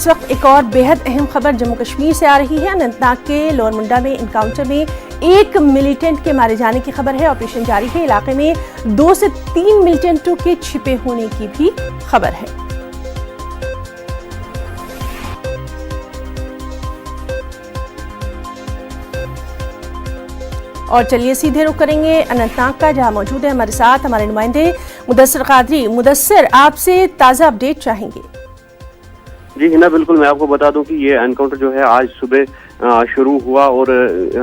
इस वक्त एक और बेहद अहम खबर जम्मू कश्मीर से आ रही है। अनंतनाग के लोअर मुंडा में इनकाउंटर में एक मिलिटेंट के मारे जाने की खबर है। ऑपरेशन जारी है। इलाके में 2 से 3 मिलिटेंटों के छिपे होने की भी खबर है। और चलिए सीधे रुख करेंगे अनंतनाग का, जहां मौजूद है हमारे साथ हमारे नुमाइंदे मुदस्सिर कादरी। मुदस्सिर, आपसे ताज़ा अपडेट चाहेंगे। जी हिना, बिल्कुल मैं आपको बता दूं कि ये एनकाउंटर जो है आज सुबह शुरू हुआ और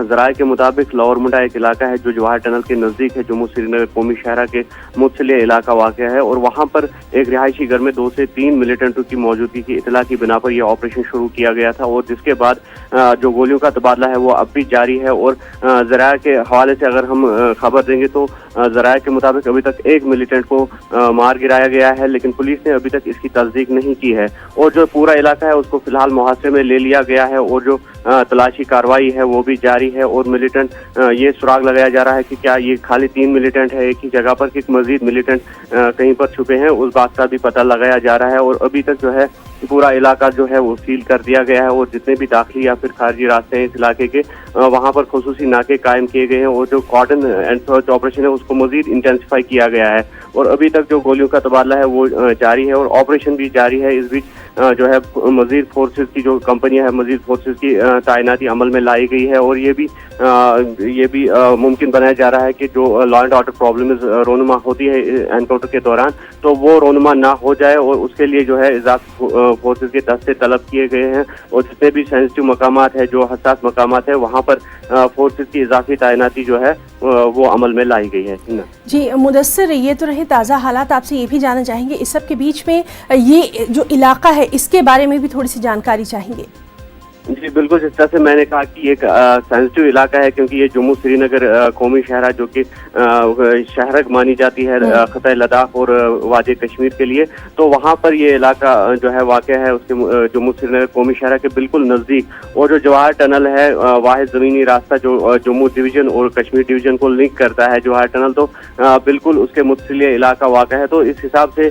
जराये के मुताबिक लोअर मुंडा एक इलाका है जो जवाहर टनल के नज़दीक है। जम्मू श्रीनगर कौमी शहरा के मुतसिल इलाका वाक़या है और वहाँ पर एक रिहायशी घर में 2 से 3 मिलिटेंटों की मौजूदगी की इतला की बिना पर यह ऑपरेशन शुरू किया गया था और जिसके बाद जो गोलियों का तबादला है वो अब भी जारी है। और जराये के हवाले से अगर हम खबर देंगे तो जराये के मुताबिक अभी तक एक मिलिटेंट को मार गिराया गया है, लेकिन पुलिस ने अभी तक इसकी तस्दीक नहीं की है और जो पूरा इलाका है उसको फिलहाल मुहासे में ले लिया गया है और जो तलाशी कार्रवाई है वो भी जारी है। और मिलिटेंट ये सुराग लगाया जा रहा है कि क्या ये खाली 3 मिलिटेंट है एक ही जगह पर कि मजीद मिलिटेंट कहीं पर छुपे हैं, उस बात का भी पता लगाया जा रहा है। और अभी तक जो है पूरा इलाका जो है वो सील कर दिया गया है और जितने भी दाखिली या फिर खारजी रास्ते हैं इस इलाके के वहाँ पर खुसूसी नाके कायम किए गए हैं और जो कॉर्डन एंड सर्च ऑपरेशन है उसको मजीद इंटेंसिफाई किया गया है। और अभी तक जो गोलियों का तबादला है वो जारी है और ऑपरेशन भी जारी है। इस बीच जो है मजीद फोर्सेस की जो कंपनियां है मजीद फोर्सेस की तैनाती अमल में लाई गई है और ये भी मुमकिन बनाया जा रहा है कि जो लॉ एंड ऑर्डर प्रॉब्लम रोनुमा होती है एनकाउंटर के दौरान तो वो रोनुमा ना हो जाए और उसके लिए जो है इजाफी फोर्सेस के दस्ते तलब किए गए हैं और जितने भी सेंसिटिव मकामात है जो हसास मकामात है वहाँ पर फोर्सेस की इजाफी तैनाती जो है वो अमल में लाई गई है। जी मुदस्सिर, ये तो रहे ताज़ा हालात। आपसे ये भी जानना चाहेंगे इस सब के बीच में ये जो इलाका है इसके बारे में भी थोड़ी सी जानकारी चाहेंगे। जी बिल्कुल, जिस तरह से मैंने कहा कि एक सेंसिटिव इलाका है क्योंकि ये जम्मू श्रीनगर कौमी शहरा जो कि शहरक मानी जाती है खतः लद्दाख और वादी कश्मीर के लिए, तो वहाँ पर ये इलाका जो है वाक़या है उसके जम्मू श्रीनगर कौमी शहरा के बिल्कुल नज़दीक। और जो जवाहर टनल है वाहिद ज़मीनी रास्ता जो जम्मू डिवीज़न और कश्मीर डिवीज़न को लिंक करता है जवाहर टनल, तो बिल्कुल उसके मुतसिल इलाका वाक़या है। तो इस हिसाब से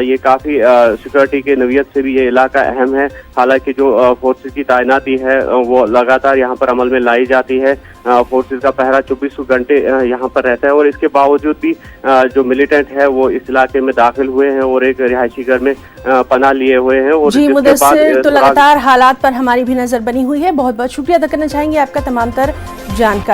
ये काफ़ी सिक्योरिटी के नवियत से भी ये इलाका अहम है। हालांकि जो फोर्सेस की तैनाती है वो लगातार यहाँ पर अमल में लाई जाती है। फोर्सेस का पहरा 24 घंटे यहाँ पर रहता है और इसके बावजूद भी जो मिलिटेंट है वो इस इलाके में दाखिल हुए हैं और एक रिहायशी घर में पनाह लिए हुए हैं। और जी मुदस्सिर, तो लगातार हालात पर हमारी भी नजर बनी हुई है। बहुत बहुत शुक्रिया अदा करना चाहेंगे आपका तमाम तर जानकारी।